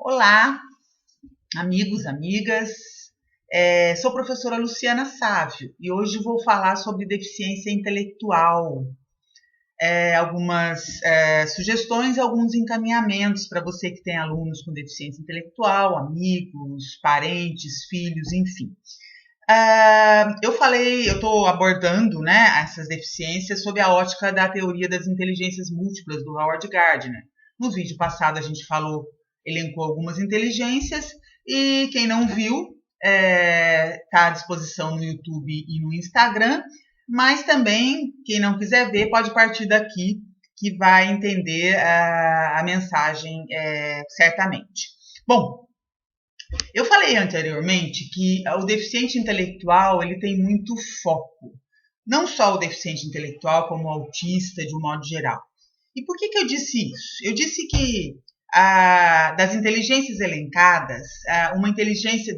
Olá, amigos, amigas. Sou a professora Luciana Sávio e hoje vou falar sobre deficiência intelectual. Algumas sugestões e alguns encaminhamentos para você que tem alunos com deficiência intelectual, amigos, parentes, filhos, enfim. Eu estou abordando, né, essas deficiências sob a ótica da teoria das inteligências múltiplas do Howard Gardner. No vídeo passado a gente elencou algumas inteligências e quem não viu está à disposição no YouTube e no Instagram, mas também quem não quiser ver pode partir daqui que vai entender a mensagem certamente. Bom, eu falei anteriormente que o deficiente intelectual ele tem muito foco. Não só o deficiente intelectual, como o autista, de um modo geral. E por que eu disse isso? Eu disse que das inteligências elencadas,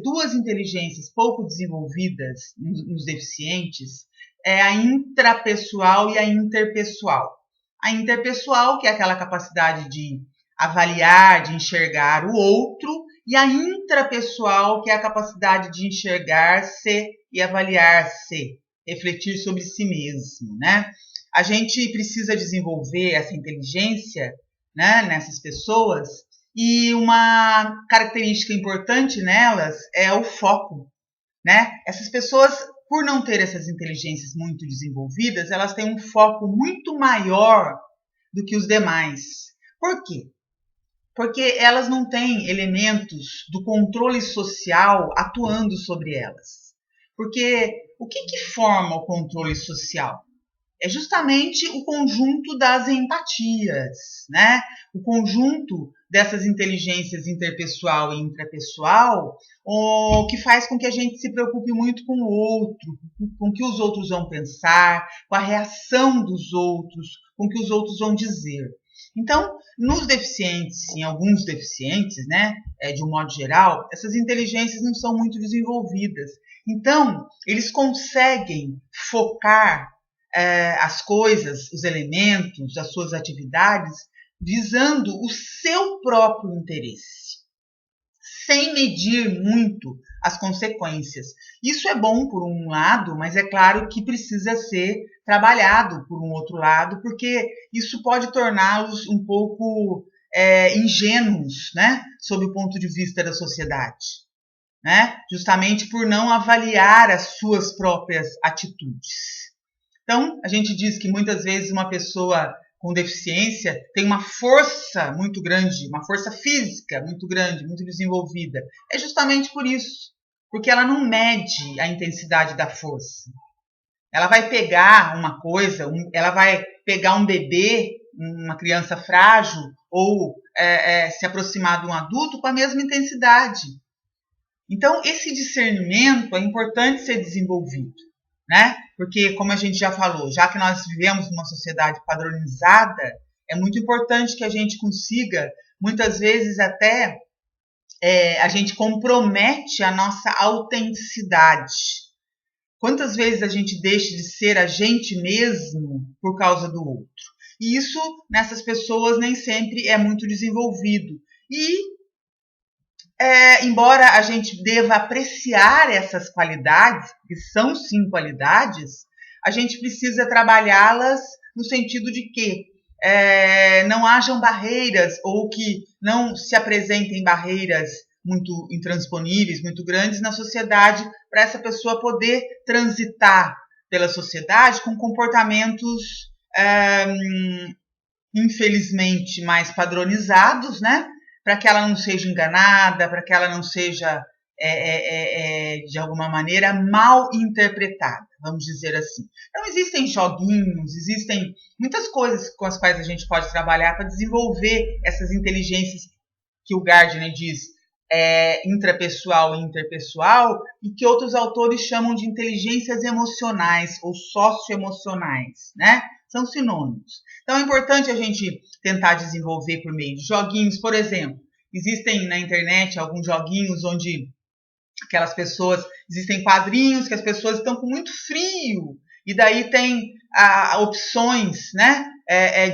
duas inteligências pouco desenvolvidas nos deficientes é a intrapessoal e a interpessoal. A interpessoal, que é aquela capacidade de avaliar, de enxergar o outro, e a intrapessoal, que é a capacidade de enxergar-se e avaliar-se, refletir sobre si mesmo, né? A gente precisa desenvolver essa inteligência, né, nessas pessoas, e uma característica importante nelas é o foco, né? Essas pessoas, por não ter essas inteligências muito desenvolvidas, elas têm um foco muito maior do que os demais. Por quê? Porque elas não têm elementos do controle social atuando sobre elas. Porque o que forma o controle social? É justamente o conjunto das empatias, né? O conjunto dessas inteligências interpessoal e intrapessoal, o que faz com que a gente se preocupe muito com o outro, com o que os outros vão pensar, com a reação dos outros, com o que os outros vão dizer. Então, nos deficientes, em alguns deficientes, né, de um modo geral, essas inteligências não são muito desenvolvidas. Então, eles conseguem focar as coisas, os elementos, as suas atividades, visando o seu próprio interesse, sem medir muito as consequências. Isso é bom por um lado, mas é claro que precisa ser trabalhado por um outro lado, porque isso pode torná-los um pouco ingênuos, né, sob o ponto de vista da sociedade, né, justamente por não avaliar as suas próprias atitudes. Então, a gente diz que muitas vezes uma pessoa com deficiência tem uma força muito grande, uma força física muito grande, muito desenvolvida. É justamente por isso, porque ela não mede a intensidade da força. Ela vai pegar uma coisa, ela vai pegar um bebê, uma criança frágil, ou se aproximar de um adulto com a mesma intensidade. Então, esse discernimento é importante ser desenvolvido, né? Porque, como a gente já falou, já que nós vivemos numa sociedade padronizada, é muito importante que a gente consiga, muitas vezes até, a gente compromete a nossa autenticidade. Quantas vezes a gente deixa de ser a gente mesmo por causa do outro? E isso, nessas pessoas, nem sempre é muito desenvolvido. E embora a gente deva apreciar essas qualidades, que são sim qualidades, a gente precisa trabalhá-las no sentido de que não hajam barreiras ou que não se apresentem barreiras muito intransponíveis, muito grandes na sociedade, para essa pessoa poder transitar pela sociedade com comportamentos, infelizmente, mais padronizados, né? Para que ela não seja enganada, para que ela não seja, de alguma maneira, mal interpretada, vamos dizer assim. Então, existem joguinhos, existem muitas coisas com as quais a gente pode trabalhar para desenvolver essas inteligências que o Gardner diz intrapessoal e interpessoal, e que outros autores chamam de inteligências emocionais ou socioemocionais, né? São sinônimos. Então, é importante a gente tentar desenvolver por meio de joguinhos. Por exemplo, existem na internet alguns joguinhos onde existem quadrinhos que as pessoas estão com muito frio, e daí tem opções, né,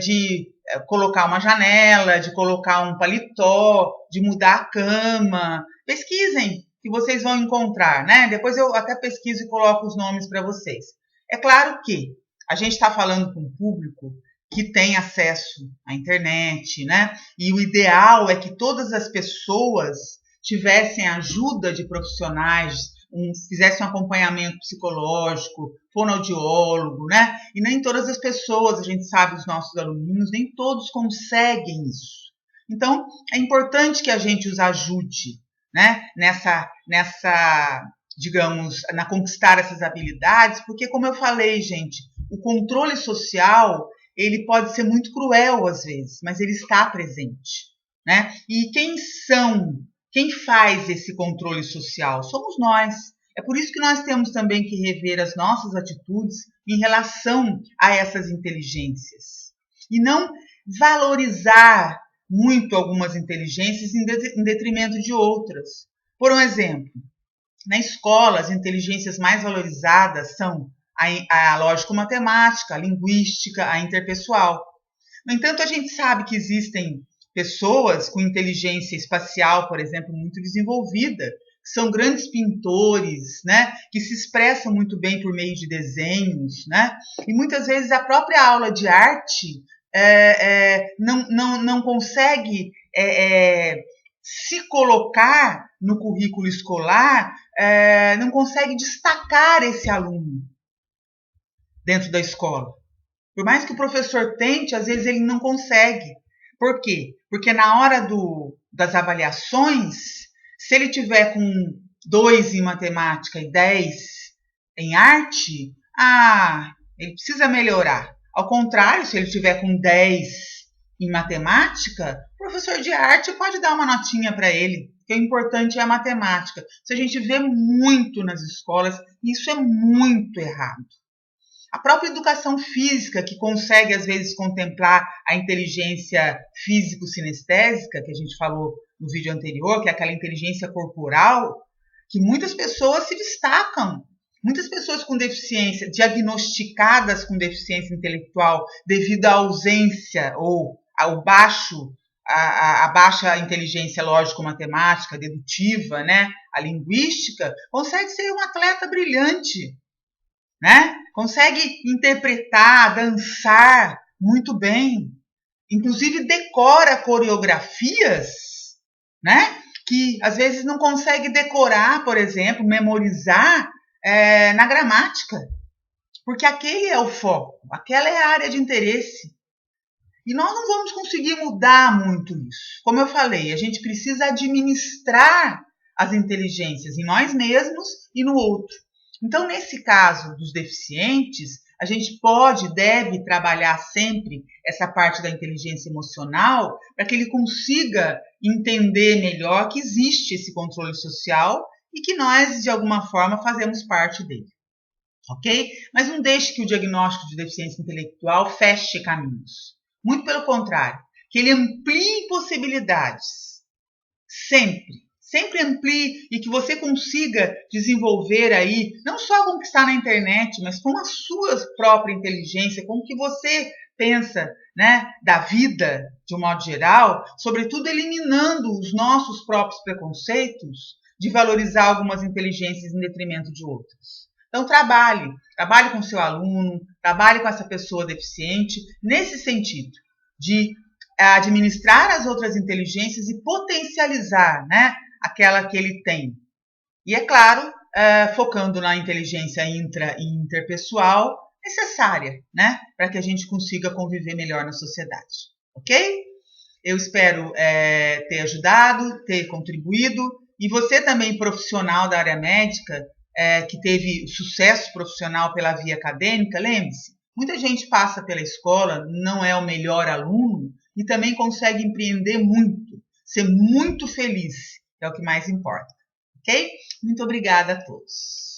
de colocar uma janela, de colocar um paletó, de mudar a cama. Pesquisem, que vocês vão encontrar, né? Depois eu até pesquiso e coloco os nomes para vocês. É claro que a gente está falando com um público que tem acesso à internet, né? E o ideal é que todas as pessoas tivessem ajuda de profissionais, fizessem um acompanhamento psicológico, fonoaudiólogo, né? E nem todas as pessoas, a gente sabe, os nossos alunos, nem todos conseguem isso. Então, é importante que a gente os ajude, né? Digamos, na conquistar essas habilidades, porque, como eu falei, gente, o controle social, ele pode ser muito cruel às vezes, mas ele está presente, né? E quem faz esse controle social? Somos nós. É por isso que nós temos também que rever as nossas atitudes em relação a essas inteligências. E não valorizar muito algumas inteligências em detrimento de outras. Por um exemplo, na escola, as inteligências mais valorizadas são a lógico-matemática, a linguística, a interpessoal. No entanto, a gente sabe que existem pessoas com inteligência espacial, por exemplo, muito desenvolvida, que são grandes pintores, né, que se expressam muito bem por meio de desenhos, né, e muitas vezes a própria aula de arte não consegue se colocar no currículo escolar, não consegue destacar esse aluno dentro da escola. Por mais que o professor tente, às vezes ele não consegue. Por quê? Porque na hora das avaliações, se ele tiver com 2 em matemática e 10 em arte, ele precisa melhorar. Ao contrário, se ele tiver com 10 em matemática, o professor de arte pode dar uma notinha para ele, porque o importante é a matemática. Isso a gente vê muito nas escolas, e isso é muito errado. A própria educação física, que consegue, às vezes, contemplar a inteligência físico-sinestésica, que a gente falou no vídeo anterior, que é aquela inteligência corporal, que muitas pessoas se destacam. Muitas pessoas com deficiência, diagnosticadas com deficiência intelectual devido à ausência ou ao a baixa inteligência lógico-matemática, dedutiva, né? A linguística, consegue ser um atleta brilhante, né? Consegue interpretar, dançar muito bem, inclusive decora coreografias, né? Que às vezes não consegue decorar, por exemplo, memorizar na gramática, porque aquele é o foco, aquela é a área de interesse. E nós não vamos conseguir mudar muito isso. Como eu falei, a gente precisa administrar as inteligências em nós mesmos e no outro. Então, nesse caso dos deficientes, a gente deve trabalhar sempre essa parte da inteligência emocional para que ele consiga entender melhor que existe esse controle social e que nós, de alguma forma, fazemos parte dele. Ok? Mas não deixe que o diagnóstico de deficiência intelectual feche caminhos. Muito pelo contrário, que ele amplie possibilidades. Sempre amplie e que você consiga desenvolver aí, não só com o que está na internet, mas com a sua própria inteligência, com o que você pensa, né, da vida, de um modo geral, sobretudo eliminando os nossos próprios preconceitos de valorizar algumas inteligências em detrimento de outras. Então, trabalhe com seu aluno, trabalhe com essa pessoa deficiente, nesse sentido, de administrar as outras inteligências e potencializar, né, aquela que ele tem. E, é claro, focando na inteligência intra e interpessoal necessária, né, para que a gente consiga conviver melhor na sociedade. Ok? Eu espero ter ajudado, ter contribuído. E você também, profissional da área médica, que teve sucesso profissional pela via acadêmica, lembre-se, muita gente passa pela escola, não é o melhor aluno e também consegue empreender muito, ser muito feliz, é o que mais importa, ok? Muito obrigada a todos.